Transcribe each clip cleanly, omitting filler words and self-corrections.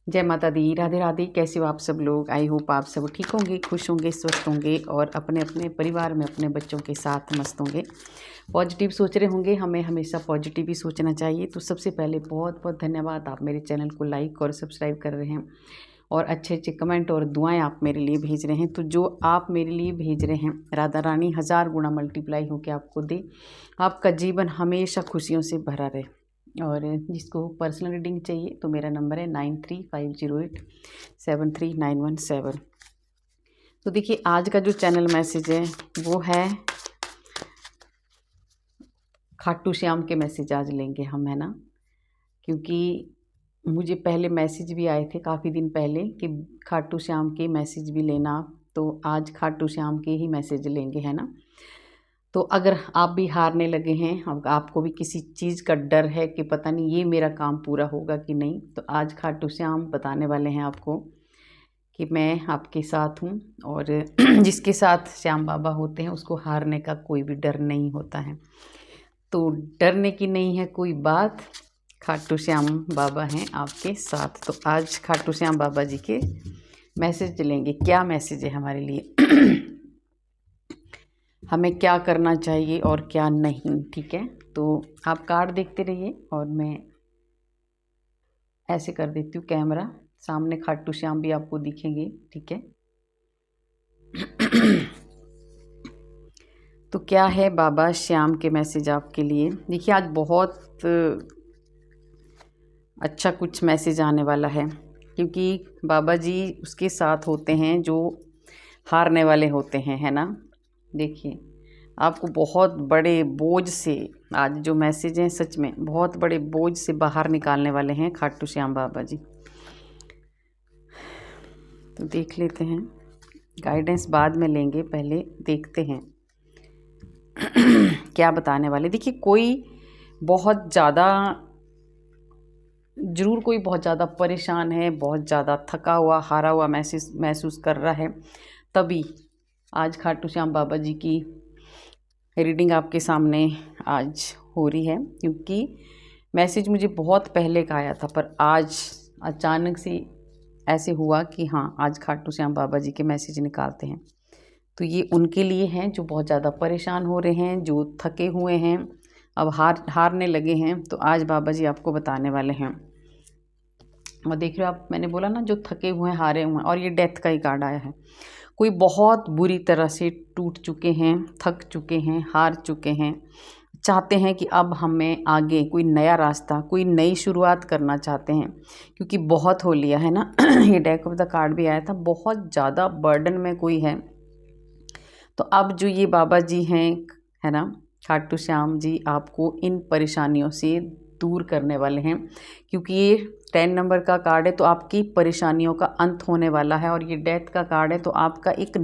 जय माता दी। राधे राधे। कैसे हो आप सब लोग? आई होप आप सब ठीक होंगे, खुश होंगे, स्वस्थ होंगे और अपने अपने परिवार में अपने बच्चों के साथ मस्त होंगे, पॉजिटिव सोच रहे होंगे। हमें हमेशा पॉजिटिव ही सोचना चाहिए। तो सबसे पहले बहुत बहुत धन्यवाद, आप मेरे चैनल को लाइक और सब्सक्राइब कर रहे हैं और अच्छे अच्छे कमेंट और दुआएं आप मेरे लिए भेज रहे हैं। तो जो आप मेरे लिए भेज रहे हैं, राधा रानी 1000 गुना मल्टीप्लाई होकर आपको दे, आपका जीवन हमेशा खुशियों से भरा रहे। और जिसको पर्सनल रीडिंग चाहिए तो मेरा नंबर है 9350873917। तो देखिए, आज का जो चैनल मैसेज है वो है खाटू श्याम के मैसेज आज लेंगे हम, है ना। क्योंकि मुझे पहले मैसेज भी आए थे काफ़ी दिन पहले कि खाटू श्याम के मैसेज भी लेना, तो आज खाटू श्याम के ही मैसेज लेंगे, है ना। तो अगर आप भी हारने लगे हैं, अब आपको भी किसी चीज़ का डर है कि पता नहीं ये मेरा काम पूरा होगा कि नहीं, तो आज खाटू श्याम बताने वाले हैं आपको कि मैं आपके साथ हूँ। और जिसके साथ श्याम बाबा होते हैं उसको हारने का कोई भी डर नहीं होता है। तो डरने की नहीं है कोई बात, खाटू श्याम बाबा हैं आपके साथ। तो आज खाटू श्याम बाबा जी के मैसेज लेंगे। क्या मैसेज है हमारे लिए हमें क्या करना चाहिए और क्या नहीं, ठीक है। तो आप कार्ड देखते रहिए और मैं ऐसे कर देती हूँ कैमरा, सामने खाटू श्याम भी आपको दिखेंगे, ठीक है। तो क्या है बाबा श्याम के मैसेज आपके लिए? देखिए, आज बहुत अच्छा कुछ मैसेज आने वाला है, क्योंकि बाबा जी उसके साथ होते हैं जो हारने वाले होते हैं, है ना। देखिए, आपको बहुत बड़े बोझ से आज जो मैसेज हैं, सच में बहुत बड़े बोझ से बाहर निकालने वाले हैं खाटू श्याम बाबा जी। तो देख लेते हैं, गाइडेंस बाद में लेंगे, पहले देखते हैं क्या बताने वाले। देखिए, कोई बहुत ज़्यादा ज़रूर कोई बहुत ज़्यादा परेशान है, बहुत ज़्यादा थका हुआ, हारा हुआ महसूस कर रहा है, तभी आज खाटू श्याम बाबा जी की रीडिंग आपके सामने आज हो रही है। क्योंकि मैसेज मुझे बहुत पहले का आया था, पर आज अचानक से ऐसे हुआ कि हाँ, आज खाटू श्याम बाबा जी के मैसेज निकालते हैं। तो ये उनके लिए हैं जो बहुत ज़्यादा परेशान हो रहे हैं, जो थके हुए हैं, अब हारने लगे हैं। तो आज बाबा जी आपको बताने वाले हैं। और देख रहे हो आप, मैंने बोला ना, जो थके हुए हैं, हारे हुए हैं, और ये डेथ का ही कार्ड आया है। कोई बहुत बुरी तरह से टूट चुके हैं, थक चुके हैं, हार चुके हैं, चाहते हैं कि अब हमें आगे कोई नया रास्ता, कोई नई शुरुआत करना चाहते हैं, क्योंकि बहुत हो लिया है ना। ये डेक ऑफ द कार्ड भी आया था, बहुत ज़्यादा बर्डन में कोई है। तो अब जो ये बाबा जी हैं, है ना, खाटू श्याम जी आपको इन परेशानियों से दूर करने वाले हैं। क्योंकि ये 10 नंबर का कार्ड है, तो आपकी परेशानियों का अंत होने वाला है। और ये डेथ का कार्ड है, तो आपका एक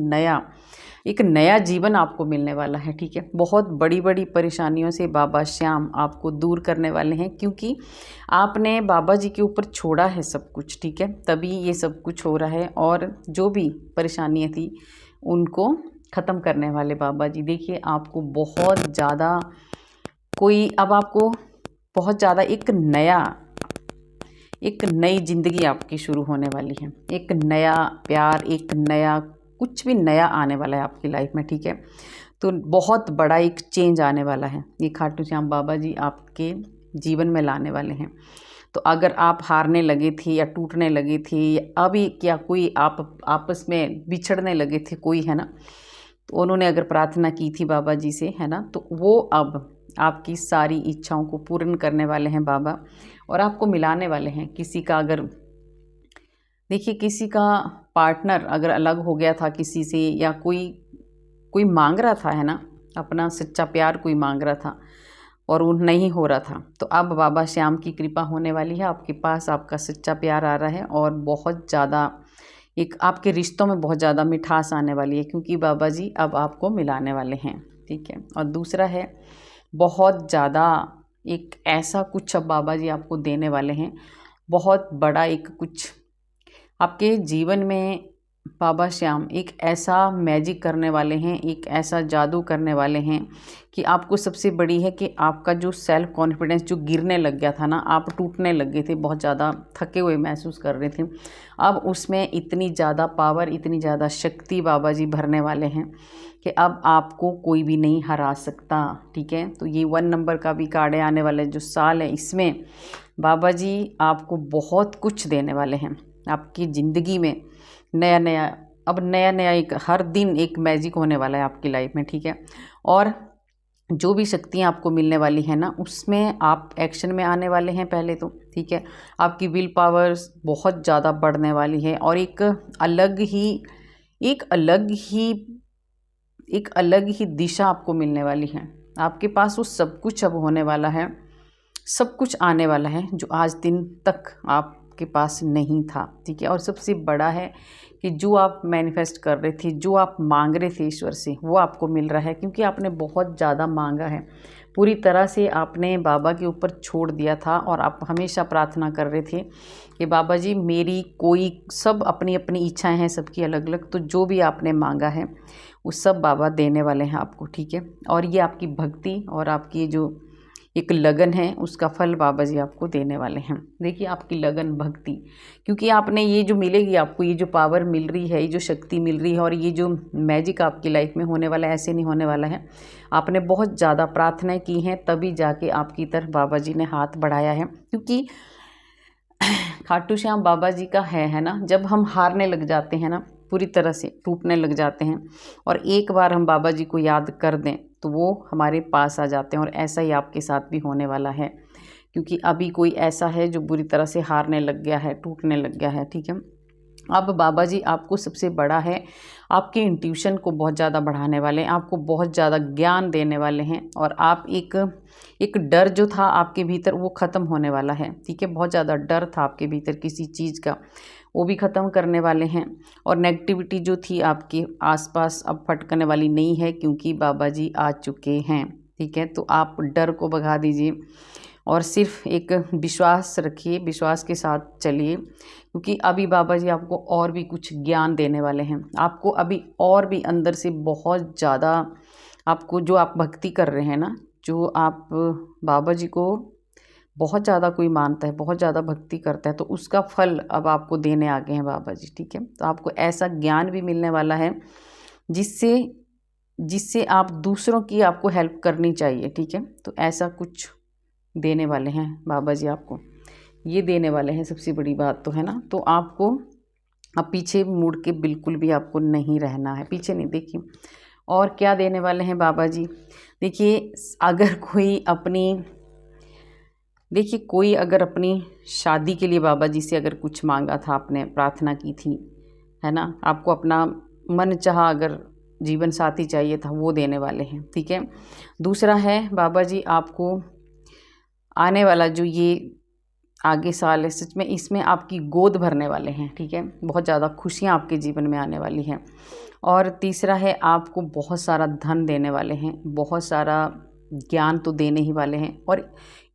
नया जीवन आपको मिलने वाला है, ठीक है। बहुत बड़ी बड़ी परेशानियों से बाबा श्याम आपको दूर करने वाले हैं, क्योंकि आपने बाबा जी के ऊपर छोड़ा है सब कुछ, ठीक है, तभी ये सब कुछ हो रहा है। और जो भी परेशानियाँ थी उनको ख़त्म करने वाले बाबा जी। देखिए, आपको बहुत ज़्यादा अब आपको बहुत ज़्यादा एक नई ज़िंदगी आपकी शुरू होने वाली है। एक नया प्यार, एक नया कुछ भी नया आने वाला है आपकी लाइफ में, ठीक है। तो बहुत बड़ा एक चेंज आने वाला है, ये खाटू श्याम बाबा जी आपके जीवन में लाने वाले हैं। तो अगर आप हारने लगे थे या टूटने लगे थे, या अभी क्या कोई आप आपस में बिछड़ने लगे थे कोई, है ना, तो उन्होंने अगर प्रार्थना की थी बाबा जी से, है ना, तो वो अब आपकी सारी इच्छाओं को पूर्ण करने वाले हैं बाबा, और आपको मिलाने वाले हैं। किसी का अगर देखिए, किसी का पार्टनर अगर अलग हो गया था किसी से, या कोई मांग रहा था, है ना, अपना सच्चा प्यार कोई मांग रहा था और वो नहीं हो रहा था, तो अब बाबा श्याम की कृपा होने वाली है आपके पास। आपका सच्चा प्यार आ रहा है और बहुत ज़्यादा एक आपके रिश्तों में बहुत ज़्यादा मिठास आने वाली है, क्योंकि बाबा जी अब आपको मिलाने वाले हैं, ठीक है। और दूसरा है, बहुत ज़्यादा एक ऐसा कुछ अब बाबा जी आपको देने वाले हैं, बहुत बड़ा एक कुछ आपके जीवन में बाबा श्याम एक ऐसा मैजिक करने वाले हैं, एक ऐसा जादू करने वाले हैं कि आपको सबसे बड़ी है कि आपका जो सेल्फ कॉन्फिडेंस जो गिरने लग गया था ना, आप टूटने लग गए थे, बहुत ज़्यादा थके हुए महसूस कर रहे थे, अब उसमें इतनी ज़्यादा पावर, इतनी ज़्यादा शक्ति बाबा जी भरने वाले हैं कि अब आपको कोई भी नहीं हरा सकता। ठीक है, तो ये 1 नंबर का भी कार्ड है। आने वाले जो साल है इसमें बाबा जी आपको बहुत कुछ देने वाले हैं आपकी ज़िंदगी में। नया नया, अब नया नया एक हर दिन एक मैजिक होने वाला है आपकी लाइफ में। ठीक है, और जो भी शक्तियाँ आपको मिलने वाली है ना, उसमें आप एक्शन में आने वाले हैं पहले तो। ठीक है, आपकी विल पावर्स बहुत ज़्यादा बढ़ने वाली है और एक अलग ही दिशा आपको मिलने वाली है। आपके पास वो सब कुछ अब होने वाला है, सब कुछ आने वाला है जो आज दिन तक आपके पास नहीं था। ठीक है, और सबसे बड़ा है कि जो आप मैनिफेस्ट कर रहे थे, जो आप मांग रहे थे ईश्वर से, वो आपको मिल रहा है, क्योंकि आपने बहुत ज़्यादा मांगा है। पूरी तरह से आपने बाबा के ऊपर छोड़ दिया था और आप हमेशा प्रार्थना कर रहे थे कि बाबा जी मेरी कोई, सब अपनी अपनी इच्छाएं हैं सबकी अलग अलग, तो जो भी आपने मांगा है वो सब बाबा देने वाले हैं आपको। ठीक है, और ये आपकी भक्ति और आपकी जो एक लगन है उसका फल बाबा जी आपको देने वाले हैं। देखिए आपकी लगन, भक्ति, क्योंकि आपने ये जो मिलेगी आपको, ये जो पावर मिल रही है, ये जो शक्ति मिल रही है और ये जो मैजिक आपकी लाइफ में होने वाला है, ऐसे नहीं होने वाला है। आपने बहुत ज़्यादा प्रार्थनाएं की हैं तभी जाके आपकी तरफ बाबा जी ने हाथ बढ़ाया है। क्योंकि खाटू श्याम बाबा जी का है ना, जब हम हारने लग जाते हैं ना, पूरी तरह से टूटने लग जाते हैं और एक बार हम बाबा जी को याद कर दें तो वो हमारे पास आ जाते हैं। और ऐसा ही आपके साथ भी होने वाला है, क्योंकि अभी कोई ऐसा है जो बुरी तरह से हारने लग गया है, टूटने लग गया है। ठीक है, अब बाबा जी आपको सबसे बड़ा है, आपके इंट्यूशन को बहुत ज़्यादा बढ़ाने वाले हैं, आपको बहुत ज़्यादा ज्ञान देने वाले हैं और आप एक डर जो था आपके भीतर वो ख़त्म होने वाला है। ठीक है, बहुत ज़्यादा डर था आपके भीतर किसी चीज़ का, वो भी ख़त्म करने वाले हैं। और नेगेटिविटी जो थी आपके आसपास अब फटकने वाली नहीं है, क्योंकि बाबा जी आ चुके हैं। ठीक है, तो आप डर को भगा दीजिए और सिर्फ एक विश्वास रखिए, विश्वास के साथ चलिए, क्योंकि अभी बाबा जी आपको और भी कुछ ज्ञान देने वाले हैं। आपको अभी और भी अंदर से बहुत ज़्यादा, आपको जो आप भक्ति कर रहे हैं ना, जो आप बाबा जी को बहुत ज़्यादा कोई मानता है, बहुत ज़्यादा भक्ति करता है, तो उसका फल अब आपको देने आ गए हैं बाबा जी। ठीक है, तो आपको ऐसा ज्ञान भी मिलने वाला है जिससे जिससे आप दूसरों की आपको हेल्प करनी चाहिए। ठीक है, तो ऐसा कुछ देने वाले हैं बाबा जी आपको, ये देने वाले हैं, सबसे बड़ी बात तो है ना। तो आपको अब पीछे मुड़ के बिल्कुल भी आपको नहीं रहना है, पीछे नहीं। देखिए और क्या देने वाले हैं बाबा जी। देखिए अगर कोई अगर अपनी शादी के लिए बाबा जी से अगर कुछ मांगा था, आपने प्रार्थना की थी, है ना, आपको अपना मन चाहा अगर जीवन साथी चाहिए था, वो देने वाले हैं। ठीक है, दूसरा है बाबा जी आपको आने वाला जो ये आगे साल है, सच में इसमें आपकी गोद भरने वाले हैं। ठीक है, बहुत ज़्यादा खुशियाँ आपके जीवन में आने वाली हैं। और तीसरा है आपको बहुत सारा धन देने वाले हैं, बहुत सारा ज्ञान तो देने ही वाले हैं। और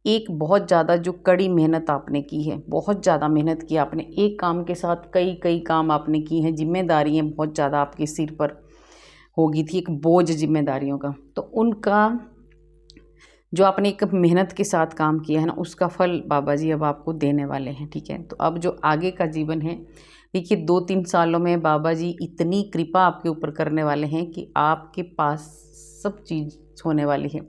एक बहुत ज़्यादा जो कड़ी मेहनत आपने की है, बहुत ज़्यादा मेहनत की आपने, एक काम के साथ कई कई काम आपने की हैं, जिम्मेदारियाँ बहुत ज़्यादा आपके सिर पर होगी थी, एक बोझ जिम्मेदारियों का, तो उनका जो आपने एक मेहनत के साथ काम किया है ना, उसका फल बाबा जी अब आपको देने वाले हैं। ठीक है, तो अब जो आगे का जीवन है, देखिए 2-3 सालों में बाबा जी इतनी कृपा आपके ऊपर करने वाले हैं कि आपके पास सब चीज़ होने वाली है,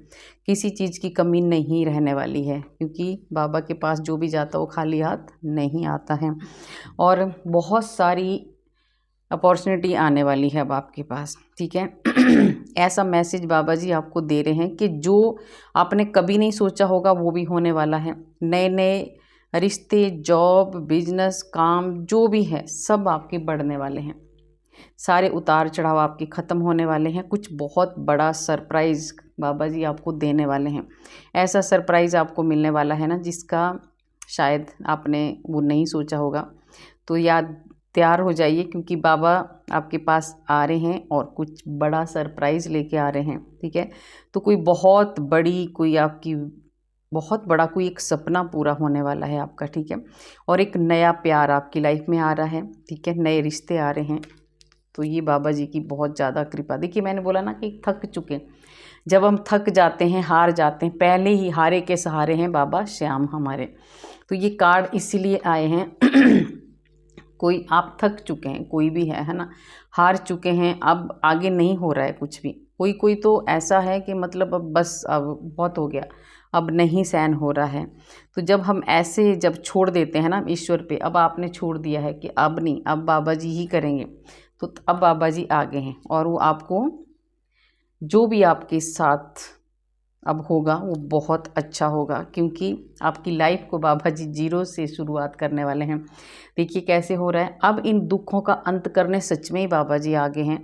किसी चीज़ की कमी नहीं रहने वाली है, क्योंकि बाबा के पास जो भी जाता वो खाली हाथ नहीं आता है। और बहुत सारी अपॉर्चुनिटी आने वाली है अब आपके पास। ठीक है, ऐसा मैसेज बाबा जी आपको दे रहे हैं कि जो आपने कभी नहीं सोचा होगा वो भी होने वाला है। नए नए रिश्ते, जॉब, बिजनेस, काम जो भी है सब आपके बढ़ने वाले हैं, सारे उतार चढ़ाव आपके ख़त्म होने वाले हैं। कुछ बहुत बड़ा सरप्राइज़ बाबा जी आपको देने वाले हैं, ऐसा सरप्राइज़ आपको मिलने वाला है ना जिसका शायद आपने वो नहीं सोचा होगा। तो याद तैयार हो जाइए, क्योंकि बाबा आपके पास आ रहे हैं और कुछ बड़ा सरप्राइज़ लेके आ रहे हैं। ठीक है, तो कोई बहुत बड़ी, कोई आपकी बहुत बड़ा कोई एक सपना पूरा होने वाला है आपका। ठीक है, और एक नया प्यार आपकी लाइफ में आ रहा है। ठीक है, नए रिश्ते आ रहे हैं। तो ये बाबा जी की बहुत ज़्यादा कृपा। देखिए मैंने बोला ना कि थक चुके, जब हम थक जाते हैं, हार जाते हैं, पहले ही हारे के सहारे हैं बाबा श्याम हमारे। तो ये कार्ड इसीलिए आए हैं कोई आप थक चुके हैं, कोई भी है ना, हार चुके हैं, अब आगे नहीं हो रहा है कुछ भी। कोई कोई तो ऐसा है कि मतलब अब बस अब बहुत हो गया, अब नहीं सहन हो रहा है। तो जब हम ऐसे जब छोड़ देते हैं ना ईश्वर पे, अब आपने छोड़ दिया है कि अब नहीं, अब बाबा जी ही करेंगे, तो अब बाबा जी आगे हैं और वो आपको जो भी आपके साथ अब होगा वो बहुत अच्छा होगा, क्योंकि आपकी लाइफ को बाबा जी जीरो से शुरुआत करने वाले हैं। देखिए कैसे हो रहा है, अब इन दुखों का अंत करने सच में ही बाबा जी आगे हैं,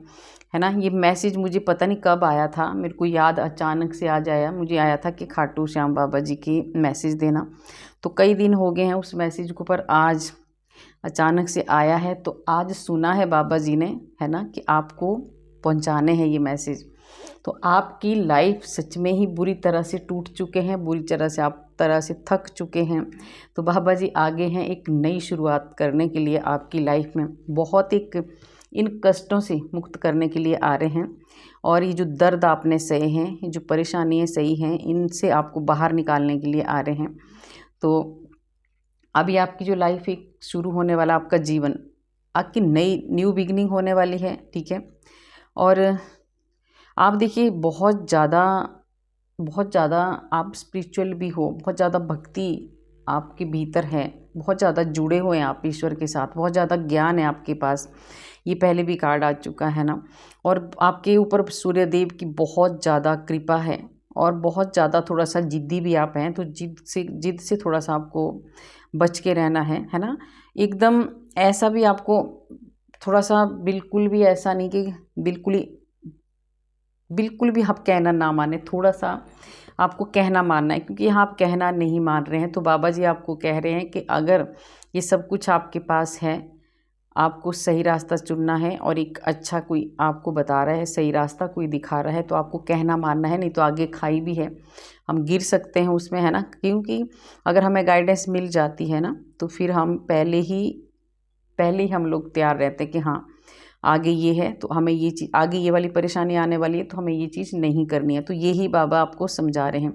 है ना। ये मैसेज मुझे पता नहीं कब आया था, मेरे को याद अचानक से आज आया, मुझे आया था कि खाटू श्याम बाबा जी की मैसेज देना। तो कई दिन हो गए हैं उस मैसेज को, पर आज अचानक से आया है, तो आज सुना है बाबा जी ने, है ना, कि आपको पहुंचाने हैं ये मैसेज। तो आपकी लाइफ सच में ही बुरी तरह से टूट चुके हैं, बुरी तरह से थक चुके हैं। तो बाबा जी आगे हैं एक नई शुरुआत करने के लिए आपकी लाइफ में, बहुत एक इन कष्टों से मुक्त करने के लिए आ रहे हैं। और ये जो दर्द आपने सहे हैं, ये जो परेशानियाँ सही हैं, इनसे आपको बाहर निकालने के लिए आ रहे हैं। तो अभी आपकी जो लाइफ एक शुरू होने वाला आपका जीवन, आपकी नई न्यू बिगिनिंग होने वाली है, ठीक है। और आप देखिए बहुत ज़्यादा आप स्पिरिचुअल भी हो, बहुत ज़्यादा भक्ति आपके भीतर है, बहुत ज़्यादा जुड़े हुए हैं आप ईश्वर के साथ, बहुत ज़्यादा ज्ञान है आपके पास, ये पहले भी कार्ड आ चुका है ना। और आपके ऊपर सूर्यदेव की बहुत ज़्यादा कृपा है, और बहुत ज़्यादा थोड़ा सा जिद्दी भी आप हैं, तो जिद से थोड़ा सा आपको बच के रहना है ना। एकदम ऐसा भी आपको थोड़ा सा बिल्कुल भी ऐसा नहीं कि बिल्कुल भी आप कहना ना माने, थोड़ा सा आपको कहना मानना है, क्योंकि यहाँ आप कहना नहीं मान रहे हैं। तो बाबा जी आपको कह रहे हैं कि अगर ये सब कुछ आपके पास है, आपको सही रास्ता चुनना है, और एक अच्छा कोई आपको बता रहा है, सही रास्ता कोई दिखा रहा है, तो आपको कहना मानना है, नहीं तो आगे खाई भी है, हम गिर सकते हैं उसमें, है ना। क्योंकि अगर हमें गाइडेंस मिल जाती है ना, तो फिर हम पहले ही हम लोग तैयार रहते हैं कि हाँ आगे ये है, तो हमें ये चीज़, आगे ये वाली परेशानी आने वाली है, तो हमें ये चीज़ नहीं करनी है। तो यही बाबा आपको समझा रहे हैं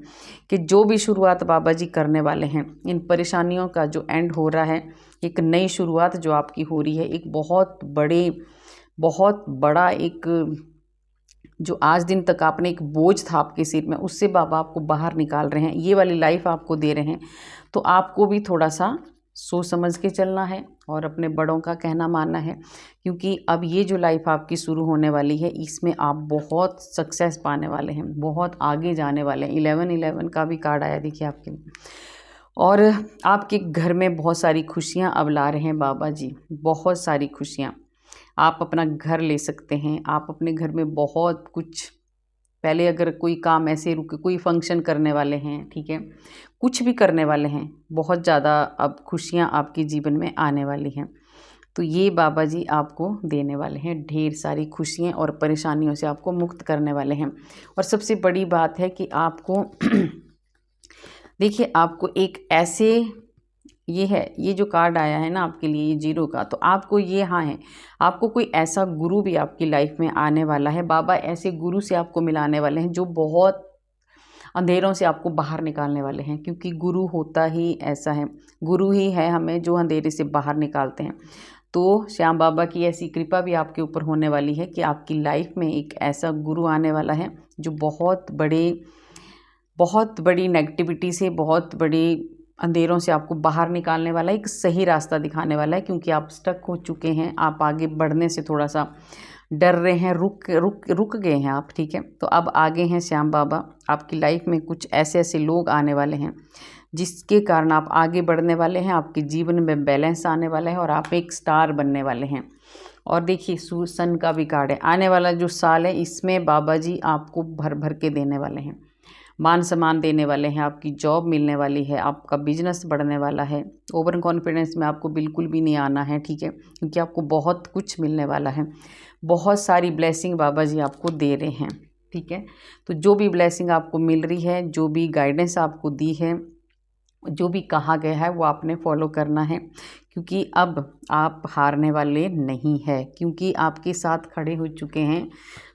कि जो भी शुरुआत बाबा जी करने वाले हैं, इन परेशानियों का जो एंड हो रहा है, एक नई शुरुआत जो आपकी हो रही है, एक बहुत बड़ा एक जो आज दिन तक आपने एक बोझ था आपके सिर में, उससे बाबा आपको बाहर निकाल रहे हैं, ये वाली लाइफ आपको दे रहे हैं। तो आपको भी थोड़ा सा सोच समझ के चलना है और अपने बड़ों का कहना मानना है, क्योंकि अब ये जो लाइफ आपकी शुरू होने वाली है, इसमें आप बहुत सक्सेस पाने वाले हैं, बहुत आगे जाने वाले हैं। 11-11 का भी कार्ड आया देखिए आपके, और आपके घर में बहुत सारी खुशियाँ अब ला रहे हैं बाबा जी, बहुत सारी खुशियाँ। आप अपना घर ले सकते हैं, आप अपने घर में बहुत कुछ, पहले अगर कोई काम ऐसे रुके, कोई फंक्शन करने वाले हैं, ठीक है, कुछ भी करने वाले हैं, बहुत ज़्यादा अब खुशियाँ आपके जीवन में आने वाली हैं। तो ये बाबा जी आपको देने वाले हैं ढेर सारी खुशियाँ, और परेशानियों से आपको मुक्त करने वाले हैं। और सबसे बड़ी बात है कि आपको देखिए आपको एक ऐसे, ये जो कार्ड आया है ना आपके लिए, ये 0 का, तो आपको ये हाँ है, आपको कोई ऐसा गुरु भी आपकी लाइफ में आने वाला है। बाबा ऐसे गुरु से आपको मिलाने वाले हैं जो बहुत अंधेरों से आपको बाहर निकालने वाले हैं, क्योंकि गुरु होता ही ऐसा है, गुरु ही है हमें जो अंधेरे से बाहर निकालते हैं। तो श्याम बाबा की ऐसी कृपा भी आपके ऊपर होने वाली है कि आपकी लाइफ में एक ऐसा गुरु आने वाला है जो बहुत बड़ी नेगेटिविटी से, बहुत बड़ी अंधेरों से आपको बाहर निकालने वाला है, एक सही रास्ता दिखाने वाला है। क्योंकि आप स्टक हो चुके हैं, आप आगे बढ़ने से थोड़ा सा डर रहे हैं, रुक गए हैं आप, ठीक है। तो अब आगे हैं श्याम बाबा, आपकी लाइफ में कुछ ऐसे लोग आने वाले हैं जिसके कारण आप आगे बढ़ने वाले हैं, आपके जीवन में बैलेंस आने वाला है, और आप एक स्टार बनने वाले हैं। और देखिए सन का भी कार्ड है, आने वाला जो साल है इसमें बाबा जी आपको भर भर के देने वाले हैं, मान सम्मान देने वाले हैं, आपकी जॉब मिलने वाली है, आपका बिजनेस बढ़ने वाला है। ओवर कॉन्फिडेंस में आपको बिल्कुल भी नहीं आना है, ठीक है, क्योंकि आपको बहुत कुछ मिलने वाला है, बहुत सारी ब्लेसिंग बाबा जी आपको दे रहे हैं, ठीक है। तो जो भी ब्लेसिंग आपको मिल रही है, जो भी गाइडेंस आपको दी है, जो भी कहा गया है वो आपने फॉलो करना है, क्योंकि अब आप हारने वाले नहीं हैं, क्योंकि आपके साथ खड़े हो चुके हैं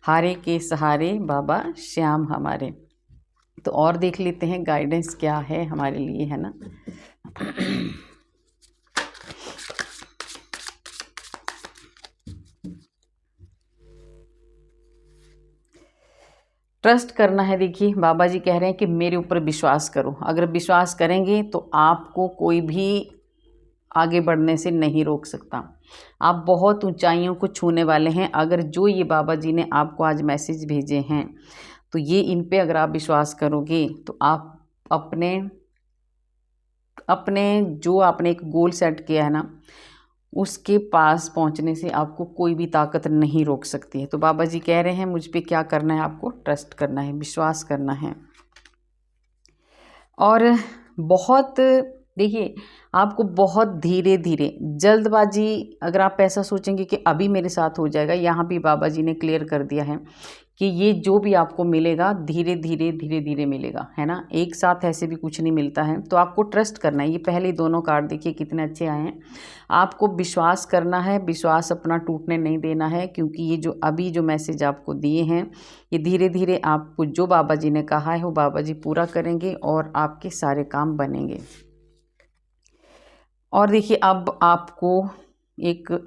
हारे के सहारे बाबा श्याम हमारे। तो और देख लेते हैं गाइडेंस क्या है हमारे लिए, है ना। ट्रस्ट करना है। देखिए बाबा जी कह रहे हैं कि मेरे ऊपर विश्वास करो। अगर विश्वास करेंगे तो आपको कोई भी आगे बढ़ने से नहीं रोक सकता। आप बहुत ऊंचाइयों को छूने वाले हैं। अगर जो ये बाबा जी ने आपको आज मैसेज भेजे हैं तो ये इन पे अगर आप विश्वास करोगे तो आप अपने अपने जो आपने एक गोल सेट किया है ना, उसके पास पहुंचने से आपको कोई भी ताकत नहीं रोक सकती है। तो बाबा जी कह रहे हैं मुझ पे क्या करना है, आपको ट्रस्ट करना है, विश्वास करना है। और बहुत देखिए आपको बहुत धीरे धीरे, जल्दबाजी अगर आप ऐसा सोचेंगे कि अभी मेरे साथ हो जाएगा, यहाँ भी बाबा जी ने क्लियर कर दिया है कि ये जो भी आपको मिलेगा धीरे धीरे धीरे धीरे मिलेगा, है ना। एक साथ ऐसे भी कुछ नहीं मिलता है। तो आपको ट्रस्ट करना है। ये पहले दोनों कार्ड देखिए कितने अच्छे आए हैं। आपको विश्वास करना है, विश्वास अपना टूटने नहीं देना है, क्योंकि ये जो अभी जो मैसेज आपको दिए हैं ये धीरे धीरे आपको जो बाबा जी ने कहा है वो बाबा जी पूरा करेंगे और आपके सारे काम बनेंगे। और देखिए अब आपको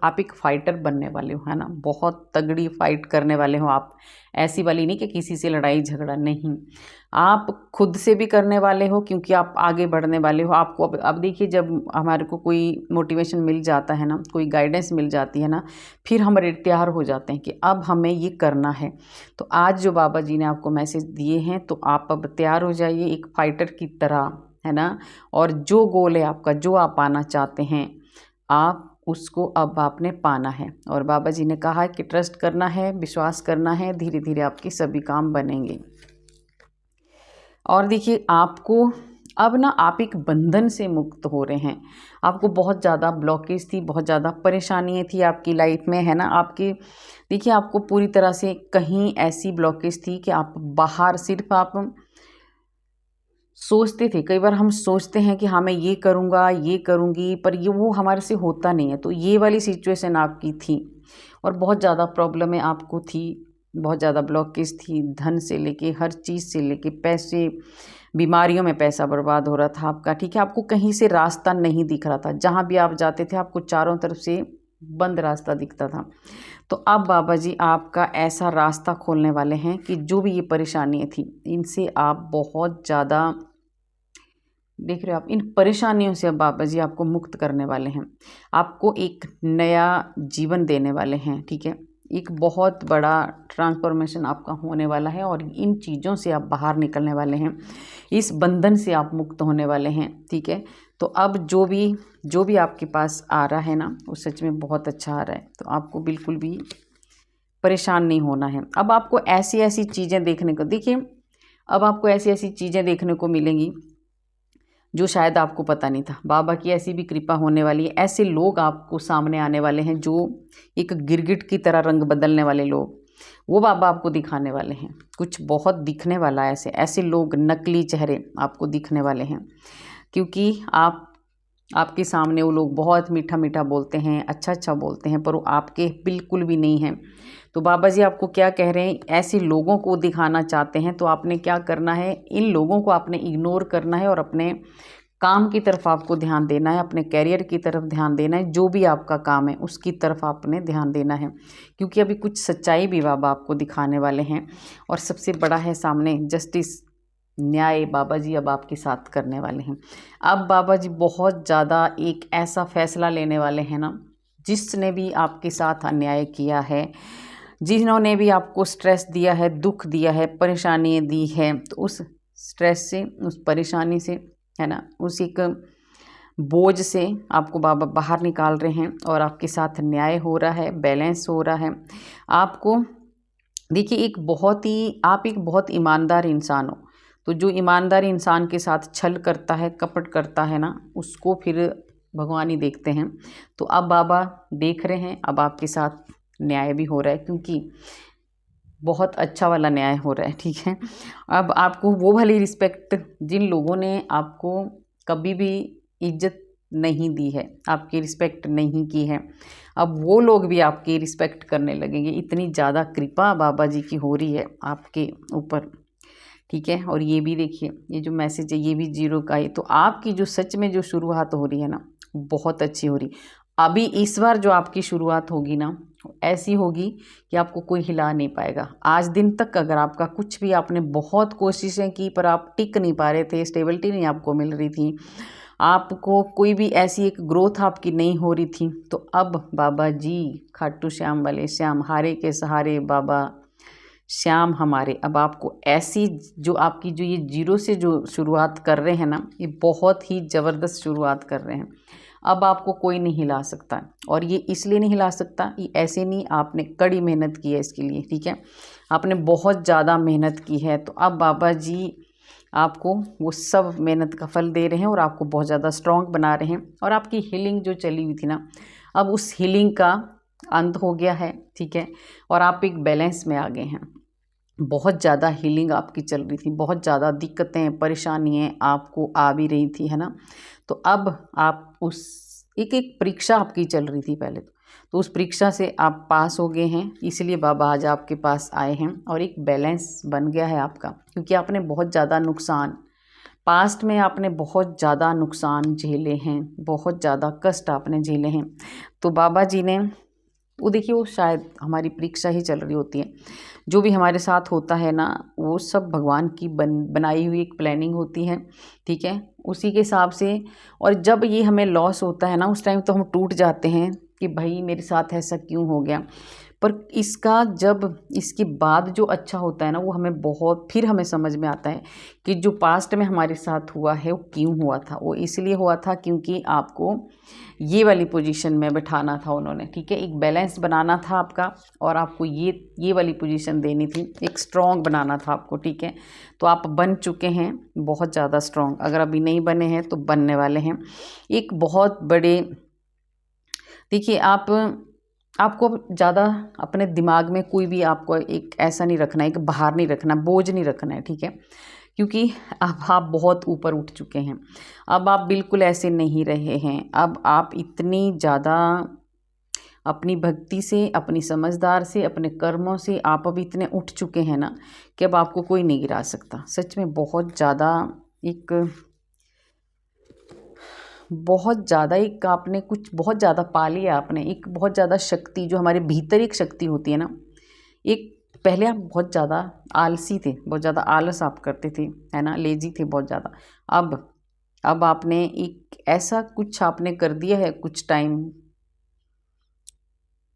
आप एक फाइटर बनने वाले हो, है ना। बहुत तगड़ी फाइट करने वाले हो आप। ऐसी वाली नहीं कि किसी से लड़ाई झगड़ा, नहीं, आप खुद से भी करने वाले हो, क्योंकि आप आगे बढ़ने वाले हो। आपको अब देखिए जब हमारे को कोई मोटिवेशन मिल जाता है ना, कोई गाइडेंस मिल जाती है ना, फिर हम तैयार हो जाते हैं कि अब हमें ये करना है। तो आज जो बाबा जी ने आपको मैसेज दिए हैं तो आप अब तैयार हो जाइए एक फाइटर की तरह, है ना। और जो गोल है आपका, जो आप पाना चाहते हैं, आप उसको अब आपने पाना है। और बाबा जी ने कहा कि ट्रस्ट करना है, विश्वास करना है, धीरे धीरे आपके सभी काम बनेंगे। और देखिए आपको अब ना आप एक बंधन से मुक्त हो रहे हैं। आपको बहुत ज़्यादा ब्लॉकेज थी, बहुत ज़्यादा परेशानियाँ थी आपकी लाइफ में, है ना। आपके देखिए आपको पूरी तरह से कहीं ऐसी ब्लॉकेज थी कि आप बाहर सिर्फ आप सोचते थे। कई बार हम सोचते हैं कि हाँ मैं ये करूँगा, ये करूँगी, पर ये वो हमारे से होता नहीं है। तो ये वाली सिचुएशन आपकी थी और बहुत ज़्यादा प्रॉब्लमें आपको थी, बहुत ज़्यादा ब्लॉकेज थी, धन से लेके हर चीज़ से लेके पैसे, बीमारियों में पैसा बर्बाद हो रहा था आपका, ठीक है। आपको कहीं से रास्ता नहीं दिख रहा था। जहाँ भी आप जाते थे आपको चारों तरफ से बंद रास्ता दिखता था। तो अब बाबा जी आपका ऐसा रास्ता खोलने वाले हैं कि जो भी ये परेशानियाँ थी इनसे आप बहुत ज़्यादा, देख रहे हो आप, इन परेशानियों से अब बाबा जी आपको मुक्त करने वाले हैं। आपको एक नया जीवन देने वाले हैं, ठीक है। एक बहुत बड़ा ट्रांसफॉर्मेशन आपका होने वाला है और इन चीज़ों से आप बाहर निकलने वाले हैं। इस बंधन से आप मुक्त होने वाले हैं, ठीक है। तो अब जो भी आपके पास आ रहा है ना वो सच में बहुत अच्छा आ रहा है। तो आपको बिल्कुल भी परेशान नहीं होना है। अब आपको ऐसी ऐसी चीज़ें देखने को, देखिए अब आपको ऐसी ऐसी चीज़ें देखने को मिलेंगी जो शायद आपको पता नहीं था। बाबा की ऐसी भी कृपा होने वाली है। ऐसे लोग आपको सामने आने वाले हैं जो एक गिरगिट की तरह रंग बदलने वाले लोग, वो बाबा आपको दिखाने वाले हैं। कुछ बहुत दिखने वाला है, ऐसे लोग, नकली चेहरे आपको दिखने वाले हैं, क्योंकि आपके सामने वो लोग बहुत मीठा मीठा बोलते हैं, अच्छा अच्छा बोलते हैं, पर वो आपके बिल्कुल भी नहीं हैं। तो बाबा जी आपको क्या कह रहे हैं, ऐसे लोगों को दिखाना चाहते हैं तो आपने क्या करना है, इन लोगों को आपने इग्नोर करना है और अपने काम की तरफ आपको ध्यान देना है, अपने कैरियर की तरफ ध्यान देना है। जो भी आपका काम है उसकी तरफ आपने ध्यान देना है, क्योंकि अभी कुछ सच्चाई भी बाबा आपको दिखाने वाले हैं। और सबसे बड़ा है सामने जस्टिस, न्याय बाबा जी अब आपके साथ करने वाले हैं। अब बाबा जी बहुत ज़्यादा एक ऐसा फैसला लेने वाले हैं ना, जिसने भी आपके साथ अन्याय किया है, जिन्होंने भी आपको स्ट्रेस दिया है, दुख दिया है, परेशानियाँ दी है, तो उस स्ट्रेस से, उस परेशानी से, है ना, उस एक बोझ से आपको बाबा बाहर निकाल रहे हैं और आपके साथ न्याय हो रहा है, बैलेंस हो रहा है। आपको देखिए आप एक बहुत ईमानदार इंसान हो। तो जो ईमानदार इंसान के साथ छल करता है, कपट करता है ना, उसको फिर भगवान ही देखते हैं। तो अब बाबा देख रहे हैं, अब आपके साथ न्याय भी हो रहा है, क्योंकि बहुत अच्छा वाला न्याय हो रहा है, ठीक है। अब आपको वो वाली रिस्पेक्ट, जिन लोगों ने आपको कभी भी इज्जत नहीं दी है, आपकी रिस्पेक्ट नहीं की है, अब वो लोग भी आपकी रिस्पेक्ट करने लगेंगे। इतनी ज़्यादा कृपा बाबा जी की हो रही है आपके ऊपर, ठीक है। और ये भी देखिए, ये जो मैसेज है ये भी 0 का है। तो आपकी जो सच में जो शुरुआत हो रही है ना, बहुत अच्छी हो रही। अभी इस बार जो आपकी शुरुआत होगी ना, ऐसी होगी कि आपको कोई हिला नहीं पाएगा। आज दिन तक अगर आपका कुछ भी, आपने बहुत कोशिशें की पर आप टिक नहीं पा रहे थे, स्टेबिलिटी नहीं आपको मिल रही थी, आपको कोई भी ऐसी एक ग्रोथ आपकी नहीं हो रही थी, तो अब बाबा जी खाटू श्याम वाले श्याम, हारे के सहारे बाबा श्याम हमारे, अब आपको ऐसी जो आपकी जो ये 0 से जो शुरुआत कर रहे हैं ना, ये बहुत ही ज़बरदस्त शुरुआत कर रहे हैं। अब आपको कोई नहीं हिला सकता, और ये इसलिए नहीं हिला सकता, ये ऐसे नहीं, आपने कड़ी मेहनत की है इसके लिए, ठीक है, आपने बहुत ज़्यादा मेहनत की है। तो अब बाबा जी आपको वो सब मेहनत का फल दे रहे हैं और आपको बहुत ज़्यादा स्ट्रॉन्ग बना रहे हैं। और आपकी हीलिंग जो चली हुई थी ना, अब उस हीलिंग का अंत हो गया है, ठीक है, और आप एक बैलेंस में आ गए हैं। बहुत ज़्यादा हीलिंग आपकी चल रही थी, बहुत ज़्यादा दिक्कतें परेशानियाँ आपको आ भी रही थी, है ना। तो अब आप उस एक एक परीक्षा आपकी चल रही थी पहले, तो उस परीक्षा से आप पास हो गए हैं, इसलिए बाबा आज आपके पास आए हैं और एक बैलेंस बन गया है आपका। क्योंकि आपने बहुत ज़्यादा नुकसान, पास्ट में आपने बहुत ज़्यादा नुकसान झेले हैं, बहुत ज़्यादा कष्ट आपने झेले हैं। तो बाबा जी ने वो देखिए, वो शायद हमारी परीक्षा ही चल रही होती है। जो भी हमारे साथ होता है ना, वो सब भगवान की बनाई हुई एक प्लानिंग होती है, ठीक है, उसी के हिसाब से। और जब ये हमें लॉस होता है ना, उस टाइम तो हम टूट जाते हैं कि भाई मेरे साथ ऐसा क्यों हो गया। पर इसका जब इसके बाद जो अच्छा होता है ना, वो हमें बहुत, फिर हमें समझ में आता है कि जो पास्ट में हमारे साथ हुआ है वो क्यों हुआ था। वो इसलिए हुआ था क्योंकि आपको ये वाली पोजीशन में बैठाना था उन्होंने, ठीक है, एक बैलेंस बनाना था आपका, और आपको ये वाली पोजीशन देनी थी, एक स्ट्रॉन्ग बनाना था आपको, ठीक है। तो आप बन चुके हैं बहुत ज़्यादा स्ट्रॉन्ग, अगर अभी नहीं बने हैं तो बनने वाले हैं। एक बहुत बड़े, देखिए, आपको ज़्यादा अपने दिमाग में कोई भी आपको एक ऐसा नहीं रखना है, एक भार नहीं रखना, बोझ नहीं रखना है, ठीक है। क्योंकि अब आप बहुत ऊपर उठ चुके हैं, अब आप बिल्कुल ऐसे नहीं रहे हैं। अब आप इतनी ज़्यादा अपनी भक्ति से, अपनी समझदार से, अपने कर्मों से आप अब इतने उठ चुके हैं ना, कि अब आपको कोई नहीं गिरा सकता। सच में बहुत ज़्यादा एक आपने कुछ बहुत ज़्यादा पा लिया आपने, एक बहुत ज़्यादा शक्ति, जो हमारे भीतर एक शक्ति होती है ना, एक, पहले आप बहुत ज़्यादा आलसी थे, बहुत ज़्यादा आलस आप करते थे, है ना, लेजी थे बहुत ज़्यादा। अब आपने एक ऐसा कुछ आपने कर दिया है,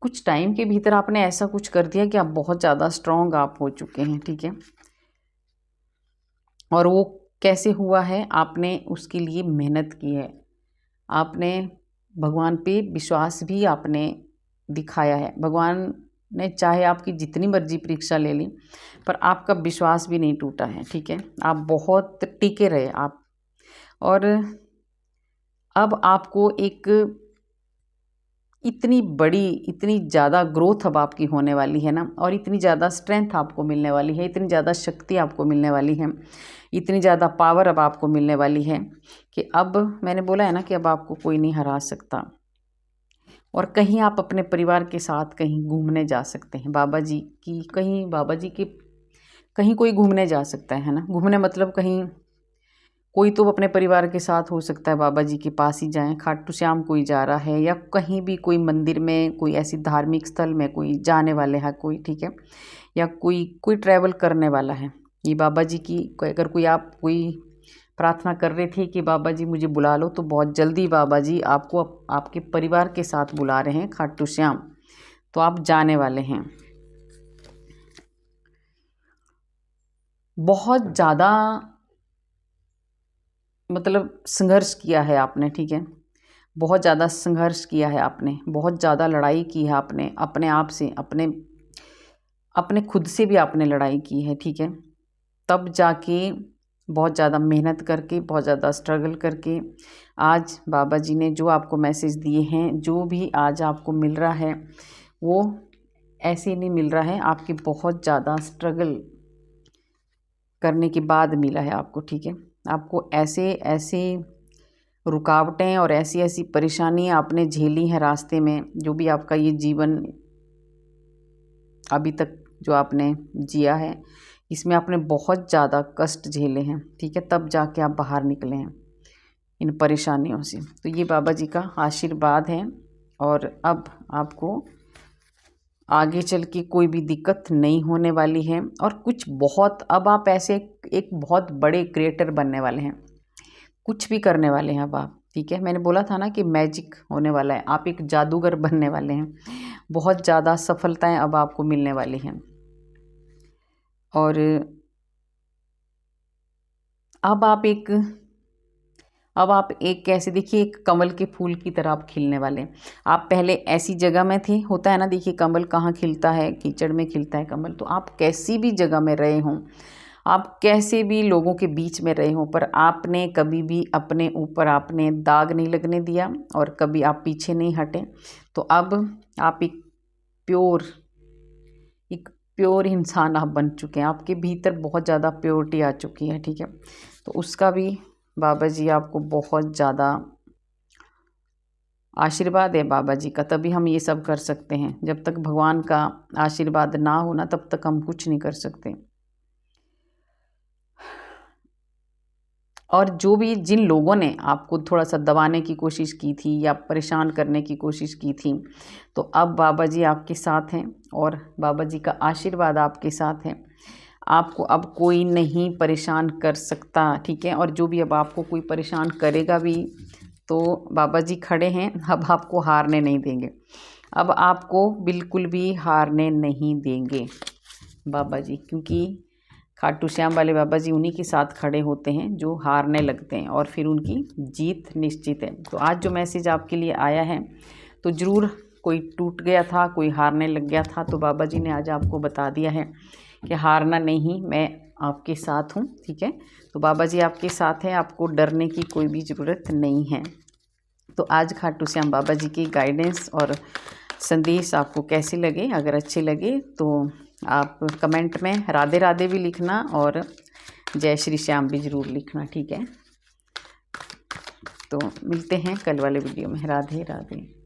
कुछ टाइम के भीतर आपने ऐसा कुछ कर दिया कि आप बहुत ज़्यादा स्ट्रॉन्ग आप हो चुके हैं, ठीक है। और वो कैसे हुआ है, आपने उसके लिए मेहनत की है, आपने भगवान पे विश्वास भी आपने दिखाया है। भगवान ने चाहे आपकी जितनी मर्जी परीक्षा ले ली, पर आपका विश्वास भी नहीं टूटा है, ठीक है, आप बहुत टिके रहे आप। और अब आपको एक इतनी बड़ी, इतनी ज़्यादा ग्रोथ अब आपकी होने वाली है ना, और इतनी ज़्यादा स्ट्रेंथ आपको मिलने वाली है, इतनी ज़्यादा शक्ति आपको मिलने वाली है, इतनी ज़्यादा पावर अब आपको मिलने वाली है कि अब मैंने बोला है ना कि अब आपको कोई नहीं हरा सकता। और कहीं आप अपने परिवार के साथ कहीं घूमने जा सकते हैं, बाबा जी की कहीं, बाबा जी के कहीं कोई घूमने जा सकता है ना, घूमने मतलब कहीं कोई तो अपने परिवार के साथ हो सकता है, बाबा जी के पास ही जाएं, खाटू श्याम कोई जा रहा है, या कहीं भी कोई मंदिर में, कोई ऐसी धार्मिक स्थल में कोई जाने वाले हैं कोई, ठीक है, या कोई ट्रैवल करने वाला है। ये बाबा जी की अगर कोई प्रार्थना कर रहे थे कि बाबा जी मुझे बुला लो, तो बहुत जल्दी बाबा जी आपको आपके परिवार के साथ बुला रहे हैं खाटू श्याम, तो आप जाने वाले हैं। बहुत ज़्यादा मतलब संघर्ष किया है आपने, ठीक है, बहुत ज़्यादा संघर्ष किया है आपने, बहुत ज़्यादा लड़ाई की है आपने, अपने आप से, अपने खुद से भी आपने लड़ाई की है, ठीक है। तब जाके बहुत ज़्यादा मेहनत करके, बहुत ज़्यादा स्ट्रगल करके आज बाबा जी ने जो आपको मैसेज दिए हैं, जो भी आज आपको मिल रहा है, वो ऐसे नहीं मिल रहा है, आपकी बहुत ज़्यादा स्ट्रगल करने के बाद मिला है आपको, ठीक है। आपको ऐसे रुकावटें और ऐसी ऐसी परेशानियां आपने झेली हैं रास्ते में, जो भी आपका ये जीवन अभी तक जो आपने जिया है, इसमें आपने बहुत ज़्यादा कष्ट झेले हैं, ठीक है, तब जाके आप बाहर निकले हैं इन परेशानियों से। तो ये बाबा जी का आशीर्वाद है और अब आपको आगे चल के कोई भी दिक्कत नहीं होने वाली है। और कुछ बहुत, अब आप ऐसे एक बहुत बड़े क्रिएटर बनने वाले हैं, कुछ भी करने वाले हैं अब आप, ठीक है। मैंने बोला था ना कि मैजिक होने वाला है, आप एक जादूगर बनने वाले हैं, बहुत ज़्यादा सफलताएं अब आपको मिलने वाली हैं। और अब आप एक कैसे, देखिए, एक कमल के फूल की तरह आप खिलने वाले हैं। आप पहले ऐसी जगह में थे, होता है ना, देखिए कमल कहाँ खिलता है, कीचड़ में खिलता है कमल। तो आप कैसी भी जगह में रहे हों, आप कैसे भी लोगों के बीच में रहे हों, पर आपने कभी भी अपने ऊपर आपने दाग नहीं लगने दिया और कभी आप पीछे नहीं हटे। तो अब आप एक प्योर इंसान आप बन चुके हैं, आपके भीतर बहुत ज़्यादा प्योरिटी आ चुकी है, ठीक है। तो उसका भी बाबा जी आपको बहुत ज़्यादा आशीर्वाद है बाबा जी का, तभी हम ये सब कर सकते हैं। जब तक भगवान का आशीर्वाद ना हो ना, तब तक हम कुछ नहीं कर सकते। और जो भी जिन लोगों ने आपको थोड़ा सा दबाने की कोशिश की थी या परेशान करने की कोशिश की थी, तो अब बाबा जी आपके साथ हैं और बाबा जी का आशीर्वाद आपके साथ है। आपको अब कोई नहीं परेशान कर सकता, ठीक है। और जो भी अब आपको कोई परेशान करेगा भी, तो बाबा जी खड़े हैं, अब आपको हारने नहीं देंगे, अब आपको बिल्कुल भी हारने नहीं देंगे बाबा जी, क्योंकि खाटू श्याम वाले बाबा जी उन्हीं के साथ खड़े होते हैं जो हारने लगते हैं और फिर उनकी जीत निश्चित है। तो आज जो मैसेज आपके लिए आया है, तो ज़रूर कोई टूट गया था, कोई हारने लग गया था, तो बाबा जी ने आज आपको बता दिया है कि हारना नहीं, मैं आपके साथ हूँ, ठीक है। तो बाबा जी आपके साथ हैं, आपको डरने की कोई भी ज़रूरत नहीं है। तो आज खाटू श्याम बाबा जी की गाइडेंस और संदेश आपको कैसे लगे, अगर अच्छे लगे तो आप कमेंट में राधे राधे भी लिखना और जय श्री श्याम भी ज़रूर लिखना, ठीक है। तो मिलते हैं कल वाले वीडियो में। राधे राधे।